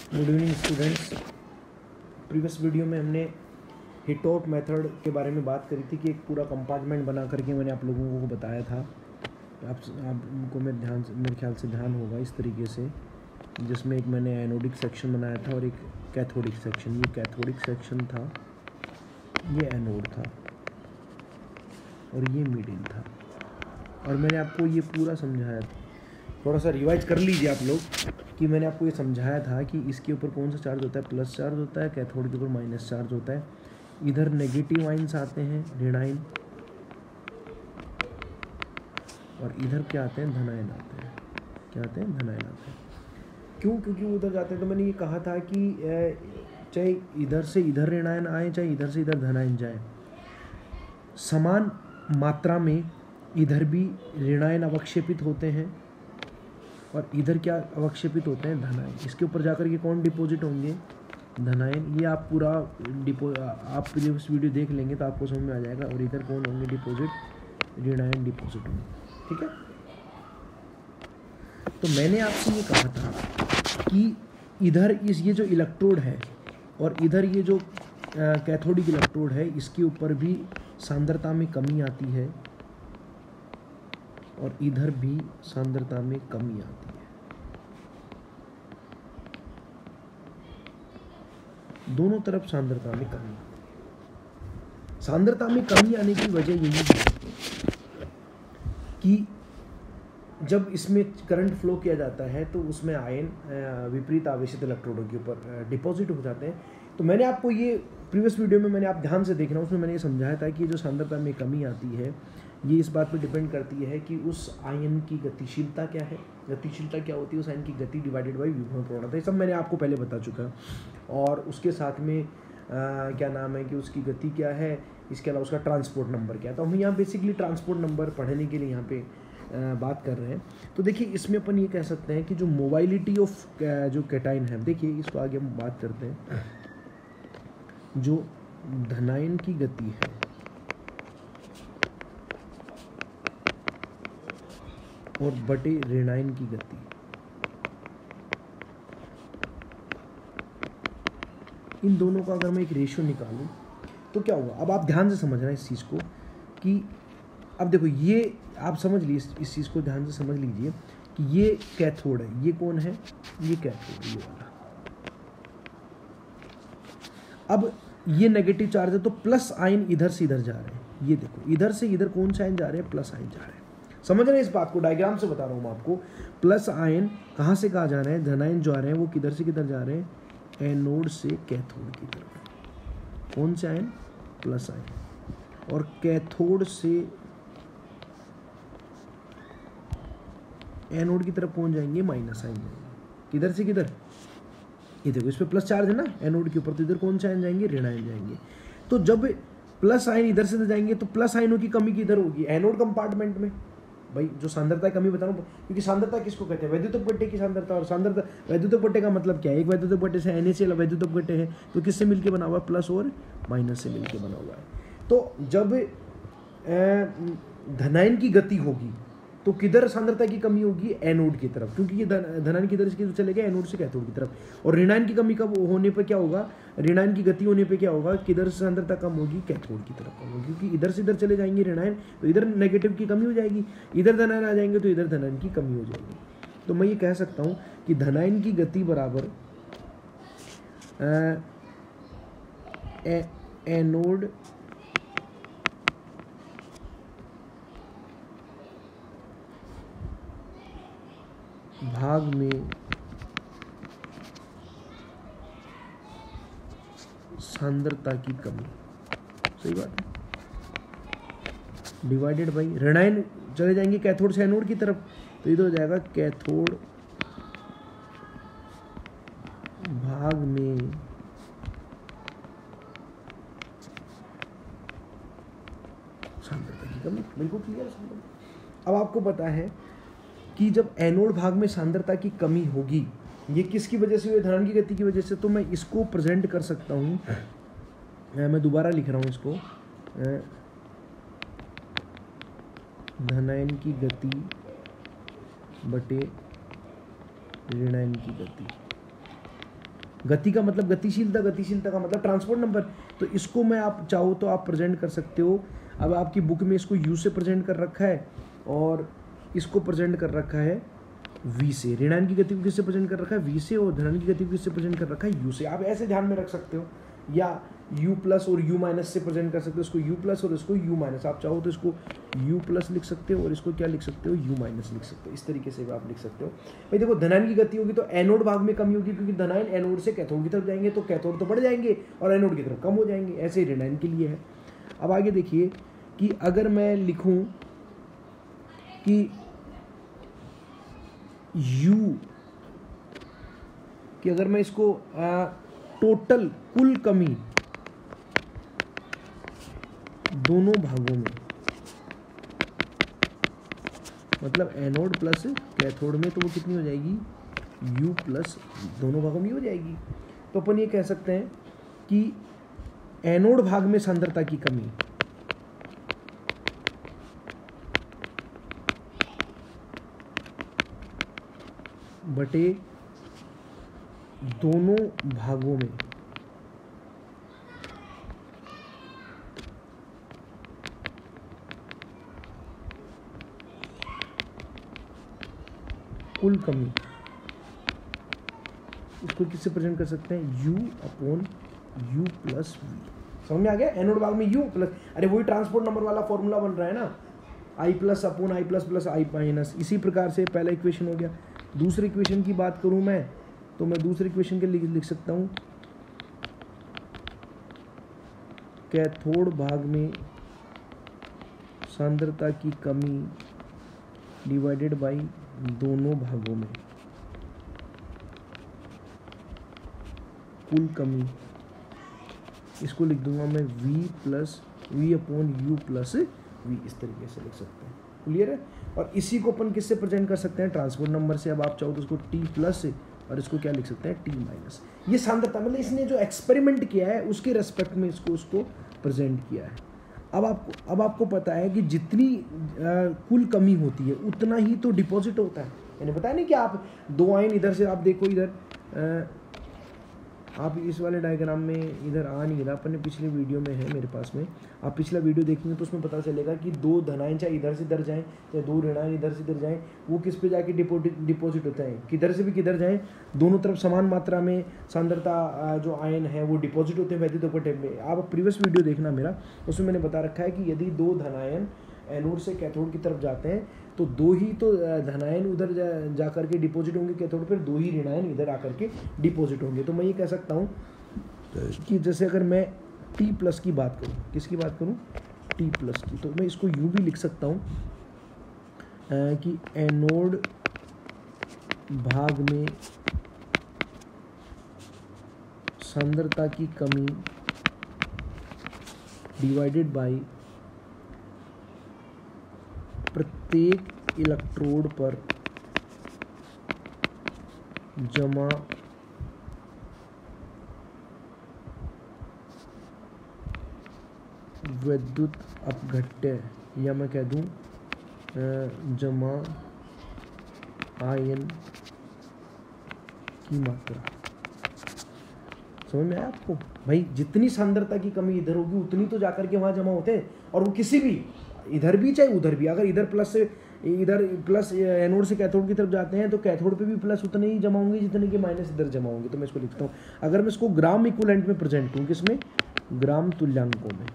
Good evening students. Previous video में हमने हिटोट method के बारे में बात करी थी कि एक पूरा कंपार्टमेंट बना करके मैंने आप लोगों को बताया था। आपको मेरे ख्याल से ध्यान होगा इस तरीके से, जिसमें एक मैंने एनोडिक सेक्शन बनाया था और एक कैथोडिक सेक्शन। ये कैथोडिक सेक्शन था, ये एनोड था और ये मिडिल था। और मैंने आपको ये पूरा समझाया था, थोड़ा सा रिवाइज कर लीजिए आप लोग, कि मैंने आपको ये समझाया था कि इसके ऊपर कौन सा चार्ज होता है, प्लस चार्ज होता है, कैथोड के ऊपर माइनस चार्ज होता है। इधर नेगेटिव आइंस आते हैं, ऋण आयन, और इधर क्या आते हैं, धन आयन आते हैं। क्या आते हैं, धन आयन आते हैं। क्यों? क्योंकि वो उधर जाते हैं। तो मैंने ये कहा था कि चाहे इधर से इधर ऋण आयन आए, चाहे इधर से इधर धन आयन जाए, समान मात्रा में इधर भी ऋण आयन अवक्षेपित होते हैं और इधर क्या अवक्षेपित होते हैं, धन आयन। इसके ऊपर जाकर के कौन डिपॉजिट होंगे, धन आयन। ये आप पूरा आप प्रीवियस वीडियो देख लेंगे तो आपको समझ में आ जाएगा। और इधर कौन होंगे डिपॉजिट, ऋण आयन डिपॉजिट होंगे। ठीक है। तो मैंने आपसे ये कहा था कि इधर ये जो इलेक्ट्रोड है और इधर ये जो कैथोडिक इलेक्ट्रोड है, इसके ऊपर भी सांद्रता में कमी आती है और इधर भी सांद्रता में कमी आती है। दोनों तरफ सांद्रता में कमी। सांद्रता में कमी आने की वजह यही है कि जब इसमें करंट फ्लो किया जाता है तो उसमें आयन विपरीत आवेशित इलेक्ट्रोडों के ऊपर डिपॉजिट हो जाते हैं। तो मैंने आपको ये प्रीवियस वीडियो में, मैंने आप ध्यान से देखना, उसमें मैंने ये समझाया था कि जो सांद्रता में कमी आती है, ये इस बात पर डिपेंड करती है कि उस आयन की गतिशीलता क्या है। गतिशीलता क्या होती है, उस आयन की गति डिवाइडेड बाई विभव प्रवणता। ये सब मैंने आपको पहले बता चुका। और उसके साथ में क्या नाम है कि उसकी गति क्या है, इसके अलावा उसका ट्रांसपोर्ट नंबर क्या है। तो हम यहाँ बेसिकली ट्रांसपोर्ट नंबर पढ़ने के लिए यहाँ पे बात कर रहे हैं। तो देखिए, इसमें अपन ये कह सकते हैं कि जो मोबाइलिटी ऑफ जो कैटाइन है, देखिए इसको आगे हम बात करते हैं। जो धनायन की गति है और बटे ऋणायन की गति, इन दोनों का अगर मैं एक रेशियो निकालूं तो क्या होगा। अब आप ध्यान से समझना इस चीज़ को कि अब देखो, ये आप समझ लीजिए, इस चीज़ को ध्यान से समझ लीजिए कि ये कैथोड है, ये कौन है, ये कैथोड, ये वाला। अब ये नेगेटिव चार्ज है तो प्लस आयन इधर से इधर जा रहे हैं। ये देखो, इधर से इधर कौन सा आयन जा रहे हैं, प्लस आयन जा रहे हैं। समझ रहे हैं इस बात को, डायग्राम से बता रहा हूँ मैं आपको। प्लस आयन कहाँ से कहाँ जा रहे हैं, धन आयन जो आ रहे हैं वो किधर से किधर जा रहे हैं, एनोड से कैथोड की तरफ। कौन से आयन, प्लस आयन। और कैथोड से एनोड की तरफ कौन जाएंगे, माइनस आयन जाएंगे। किधर से किधर, ये देखो, इस पे प्लस चार्ज है ना एनोड के ऊपर, तो इधर कौन से आयन जाएंगे, ऋण आयन जाएंगे। तो जब प्लस आयन इधर से जाएंगे तो प्लस आयनों की कमी किधर होगी, एनोड कंपार्टमेंट में। भाई जो सांद्रता कमी बता रहा हूँ, क्योंकि सांद्रता किसको कहते हैं, वैद्युतक बट्टे की सांद्रता। और सांद्रता, वैद्युतक बट्टे का मतलब क्या है, एक वैद्युतक बट्टे से NaCl वैद्युतक बट्टे है, तो किससे मिलके बना हुआ है, प्लस और माइनस से मिलके बना हुआ है। तो जब धनायन की गति होगी तो किधर सांद्रता की कमी होगी, एनोड की तरफ, क्योंकि ये धनायन किधर से चले गए, एनोड से कैथोड की तरफ। और ऋणायन की कमी कब होने पे क्या होगा, ऋणायन की गति होने पे क्या होगा, किधर से सांद्रता कम होगी, कैथोड की तरफ कम होगी। क्योंकि इधर से इधर चले जाएंगे ऋणायन, तो इधर नेगेटिव की कमी हो जाएगी, इधर धनायन आ जाएंगे तो इधर धनायन की कमी हो जाएगी। तो मैं ये कह सकता हूँ कि धनायन की गति बराबर एनोड भाग में सांद्रता की कमी, सही बात है, डिवाइडेड बाई ऋणायन चले जाएंगे कैथोड से एनोड की तरफ, तो इधर हो जाएगा कैथोड भाग में सांद्रता की कमी। बिल्कुल क्लियर। अब आपको पता है कि जब एनोड भाग में सांद्रता की कमी होगी, ये किसकी वजह से हुई, धनायन की गति की वजह से। तो मैं इसको प्रेजेंट कर सकता हूँ, मैं दोबारा लिख रहा हूँ इसको, धनायन की गति बटे ऋणायन की गति। गति का मतलब गतिशीलता, गतिशीलता का मतलब ट्रांसपोर्ट नंबर। तो इसको मैं आप चाहो तो आप प्रेजेंट कर सकते हो। अब आपकी बुक में इसको u से प्रेजेंट कर रखा है और इसको प्रेजेंट कर रखा है v से। ऋणायन की गति को किससे प्रेजेंट कर रखा है? v से, और धनायन की गति को किससे प्रेजेंट कर रखा है? u से। आप ऐसे ध्यान में रख सकते हो, या u प्लस और u माइनस से प्रेजेंट कर सकते हो। इसको u प्लस और इसको u माइनस। आप चाहो तो इसको u प्लस लिख सकते हो और इसको क्या लिख सकते हो? u माइनस लिख सकते हो। इस तरीके से आप लिख सकते हो। भाई देखो, धनायन की गति होगी तो एनोड भाग में कमी होगी, क्योंकि धनायन एनोड से कैथोड की तरफ जाएंगे तो कैथोड तो बढ़ जाएंगे और एनोड की तरफ कम हो जाएंगे। ऐसे ही ऋणायन के लिए है। अब आगे देखिए कि अगर मैं लिखूं कि u, कि अगर मैं इसको टोटल कुल कमी दोनों भागों में, मतलब एनोड प्लस कैथोड में, तो वो कितनी हो जाएगी? u प्लस दोनों भागों में हो जाएगी। तो अपन ये कह सकते हैं कि एनोड भाग में सांद्रता की कमी बटे दोनों भागों में कुल कमी, इसको किससे प्रेजेंट कर सकते हैं? u upon u plus v। समझ में आ गया? एनोड भाग में u प्लस, अरे वही ट्रांसपोर्ट नंबर वाला फॉर्मूला बन रहा है ना, i plus upon i plus plus i minus. इसी प्रकार से पहला इक्वेशन हो गया। दूसरे इक्वेशन की बात करूं मैं, तो मैं दूसरे इक्वेशन के लिए लिख सकता हूं कैथोड भाग में सांद्रता की कमी डिवाइडेड बाई दोनों भागों में कुल कमी। इसको लिख दूंगा मैं v upon u plus v। इस तरीके से लिख सकते हैं। क्लियर है? और इसी को अपन किससे प्रेजेंट कर सकते हैं? ट्रांसपोर्ट नंबर से। अब आप चाहो तो उसको t प्लस और इसको क्या लिख सकते हैं? t minus. ये सांद्रता, मतलब इसने जो एक्सपेरिमेंट किया है उसके रेस्पेक्ट में उसको प्रेजेंट किया है। अब आपको पता है कि जितनी कुल कमी होती है उतना ही तो डिपॉजिट होता है। मैंने बताया नहीं कि आप दो आयन इधर से, आप देखो इधर आप इस वाले डायग्राम में इधर आ नहीं रहा, अपन ने पिछले वीडियो में है मेरे पास में, आप पिछला वीडियो देखेंगे तो उसमें पता चलेगा कि दो धनायन चाहे इधर से इधर जाएं चाहे दो ऋणायन इधर से इधर जाएं, वो किस पे जाके डिपॉजिट होता है? किधर से भी किधर जाएं, दोनों तरफ समान मात्रा में सांद्रता जो आयन है वो डिपॉजिट होते हैं वैद्युत अपवर्तन में। आप प्रीवियस वीडियो देखना मेरा, उसमें मैंने बता रखा है कि यदि दो धनायन एनोड से कैथोड की तरफ जाते हैं तो दो ही तो धनायन उधर जा करके डिपॉजिट होंगे कैथोड पर, दो ही ऋणायन इधर आकर के डिपॉजिट होंगे। तो मैं ये कह सकता हूँ कि जैसे अगर मैं T प्लस की बात करूँ, किसकी बात करूँ? T प्लस की, तो मैं इसको यूँ भी लिख सकता हूँ कि एनोड भाग में सांद्रता की कमी डिवाइडेड बाई प्रत्येक इलेक्ट्रोड पर जमा विद्युत अपघट्य, या मैं कह दूं जमा आयन की मात्रा। समझ में आया आपको? भाई जितनी सांद्रता की कमी इधर होगी उतनी तो जाकर के वहां जमा होते हैं, और वो किसी भी इधर भी चाहे उधर भी। अगर इधर प्लस एनोड से कैथोड की तरफ जाते हैं तो कैथोड पे भी प्लस उतने ही जमा होंगे जितने के माइनस इधर जमा होंगे। तो मैं इसको लिखता हूँ, अगर मैं इसको ग्राम इक्विवेलेंट में प्रेजेंट करूँ, किसमें? ग्राम तुल्यांकों में,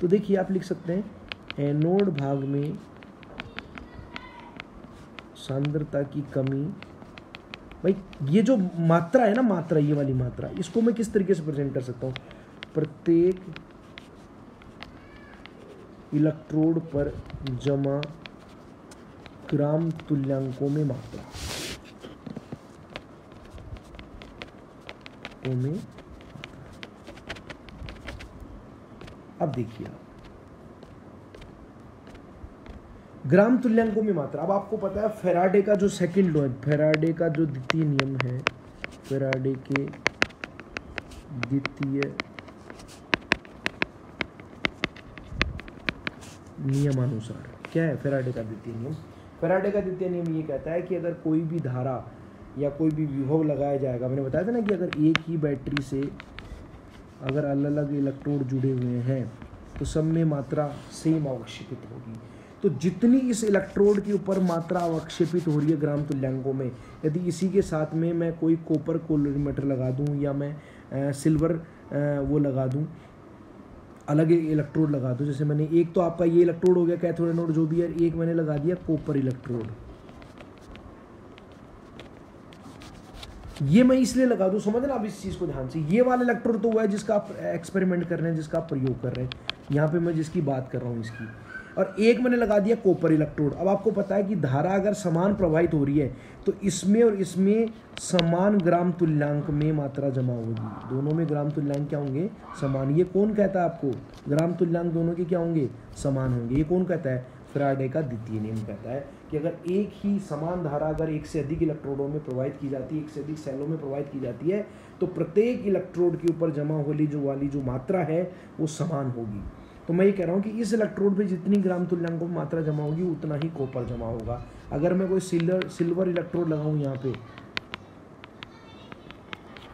तो देखिए आप लिख सकते हैं एनोड भाग में सांद्रता की कमी। भाई ये जो मात्रा है ना, मात्रा, ये वाली मात्रा, इसको मैं किस तरीके से प्रेजेंट कर सकता हूँ? प्रत्येक इलेक्ट्रोड पर जमा ग्राम तुल्यांकों में मात्रा में। अब देखिए आप ग्राम तुल्यांकों में मात्रा। अब आपको पता है फैराडे का जो सेकंड लॉ है, फैराडे का जो द्वितीय नियम है, फैराडे के द्वितीय नियमानुसार क्या है फैराडे का द्वितीय नियम? फैराडे का द्वितीय नियम ये कहता है कि अगर कोई भी धारा या कोई भी विभव लगाया जाएगा, मैंने बताया था ना कि अगर एक ही बैटरी से अगर अलग अलग इलेक्ट्रोड जुड़े हुए हैं तो सब में मात्रा सेम अवक्षेपित होगी। तो जितनी इस इलेक्ट्रोड के ऊपर मात्रा अवक्षेपित हो रही है ग्राम तुल्यांकों में, यदि इसी के साथ में मैं कोई कॉपर कोलोरीमीटर लगा दूं या मैं सिल्वर वो लगा दूं, अलग इलेक्ट्रोड लगा दूं, जैसे मैंने एक तो आपका ये इलेक्ट्रोड हो गया कैथोड एनोड जो भी है, एक मैंने लगा दिया कॉपर इलेक्ट्रोड। ये मैं इसलिए लगा दूं, समझना आप इस चीज़ को ध्यान से, ये वाला इलेक्ट्रोड तो हुआ है जिसका आप एक्सपेरिमेंट कर रहे हैं, जिसका आप प्रयोग कर रहे हैं, यहाँ पे मैं जिसकी बात कर रहा हूँ इसकी, और एक मैंने लगा दिया कॉपर इलेक्ट्रोड। अब आपको पता है कि धारा अगर समान प्रवाहित हो रही है तो इसमें और इसमें समान ग्राम तुल्यांक में मात्रा जमा होगी, दोनों में ग्राम तुल्यांक क्या होंगे, समान। ये कौन कहता है आपको, ग्राम तुल्यांक दोनों के क्या होंगे, समान होंगे। ये कौन कहता है, फैराडे का द्वितीय नियम कहता है कि अगर एक ही समान धारा अगर एक से अधिक इलेक्ट्रोडों में प्रवाहित की जाती है, एक से अधिक सेलों में प्रवाहित की जाती है, तो प्रत्येक इलेक्ट्रोड के ऊपर जमा होने वाली जो मात्रा है वो समान होगी। तो मैं ये कह रहा हूँ कि इस इलेक्ट्रोड पे जितनी ग्राम तुल्यांकों में मात्रा जमा होगी उतना ही कॉपर जमा होगा। अगर मैं कोई सिल्वर इलेक्ट्रोड लगाऊँ यहाँ पे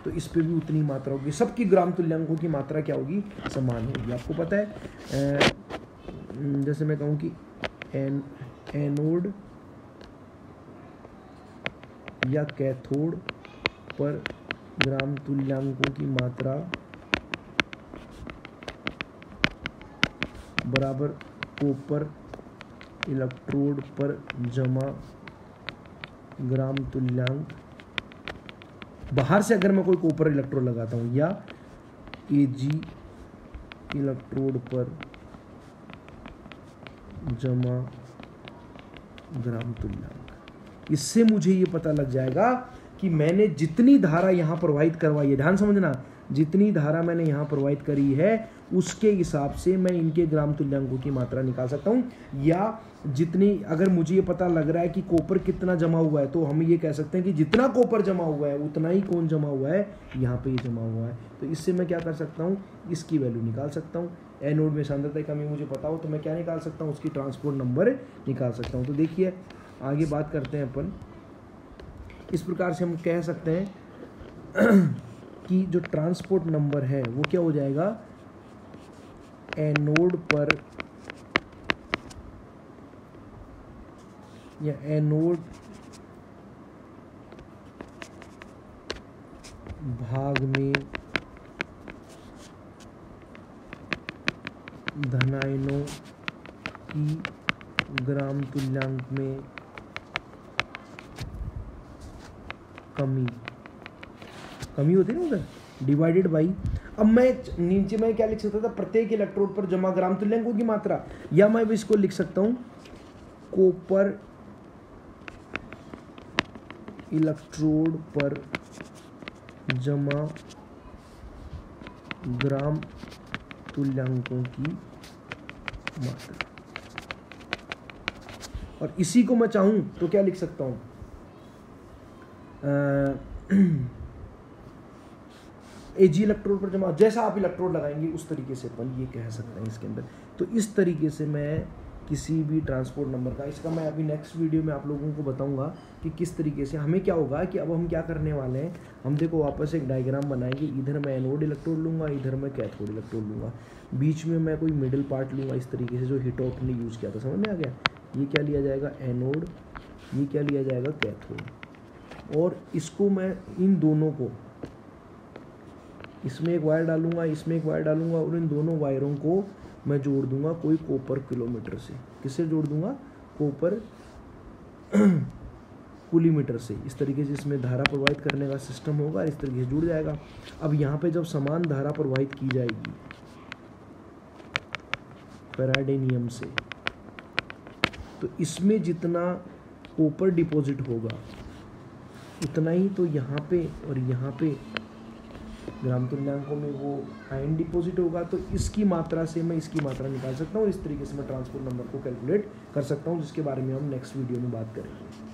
तो इस पे भी उतनी मात्रा होगी, सबकी ग्राम तुल्यांकों की मात्रा क्या होगी, समान होगी। आपको पता है जैसे मैं कहूँ कि एनोड या कैथोड पर ग्राम तुल्यांकों की मात्रा बराबर कॉपर इलेक्ट्रोड पर जमा ग्राम तुल्यांक। बाहर से अगर मैं कोई कॉपर इलेक्ट्रोड लगाता हूँ या Ag इलेक्ट्रोड पर जमा ग्राम तुल्यांक, इससे मुझे ये पता लग जाएगा कि मैंने जितनी धारा यहाँ प्रवाहित करवाई है, ध्यान समझना, जितनी धारा मैंने यहाँ प्रवाहित करी है उसके हिसाब से मैं इनके ग्राम तुल्यांकों की मात्रा निकाल सकता हूँ। या जितनी, अगर मुझे ये पता लग रहा है कि कॉपर कितना जमा हुआ है तो हम ये कह सकते हैं कि जितना कॉपर जमा हुआ है उतना ही कौन जमा हुआ है, यहाँ पे ये जमा हुआ है। तो इससे मैं क्या कर सकता हूँ, इसकी वैल्यू निकाल सकता हूँ। एनोड में सांद्रता की कमी मुझे पता हो तो मैं क्या निकाल सकता हूँ, उसकी ट्रांसपोर्ट नंबर निकाल सकता हूँ। तो देखिए आगे बात करते हैं अपन, इस प्रकार से हम कह सकते हैं कि जो ट्रांसपोर्ट नंबर है वो क्या हो जाएगा, एनोड पर या एनोड भाग में धनायनों की ग्राम तुल्यांक में कमी होती है ना उधर, डिवाइडेड बाई, अब मैं नीचे में क्या लिख सकता था, प्रत्येक इलेक्ट्रोड पर जमा ग्राम तुल्यांकों की मात्रा, या मैं इसको लिख सकता हूं कॉपर इलेक्ट्रोड पर जमा ग्राम तुल्यांकों की मात्रा। और इसी को मैं चाहूं तो क्या लिख सकता हूं, Ag इलेक्ट्रोड पर जमा, जैसा आप इलेक्ट्रोड लगाएंगे उस तरीके से अपन ये कह सकते हैं इसके अंदर। तो इस तरीके से मैं किसी भी ट्रांसपोर्ट नंबर का, इसका मैं अभी नेक्स्ट वीडियो में आप लोगों को बताऊंगा कि किस तरीके से हमें क्या होगा। कि अब हम क्या करने वाले हैं, हम देखो वापस एक डायग्राम बनाएंगे, इधर मैं एनोड इलेक्ट्रोड लूँगा, इधर मैं कैथोड इलेक्ट्रोड लूँगा, बीच में मैं कोई मिडिल पार्ट लूँगा इस तरीके से, जो हिटॉक ने यूज़ किया था, समझ में आ गया। ये क्या लिया जाएगा, एनोड, ये क्या लिया जाएगा, कैथोड, और इसको मैं इन दोनों को, इसमें एक वायर डालूंगा, इसमें एक वायर डालूंगा, और इन दोनों वायरों को मैं जोड़ दूंगा कोई कॉपर किलोमीटर से। किससे जोड़ दूंगा, कॉपर कुलीमीटर से। इस तरीके से इसमें धारा प्रवाहित करने का सिस्टम होगा, इस तरीके से जुड़ जाएगा। अब यहाँ पे जब समान धारा प्रवाहित की जाएगी फैराडे नियम से, तो इसमें जितना कॉपर डिपॉजिट होगा उतना ही तो यहाँ पे और यहाँ पे ग्राम तुल्यांकों में वो आयन डिपॉजिट होगा। तो इसकी मात्रा से मैं इसकी मात्रा निकाल सकता हूँ। इस तरीके से मैं ट्रांसपोर्ट नंबर को कैलकुलेट कर सकता हूँ, जिसके बारे में हम नेक्स्ट वीडियो में बात करेंगे।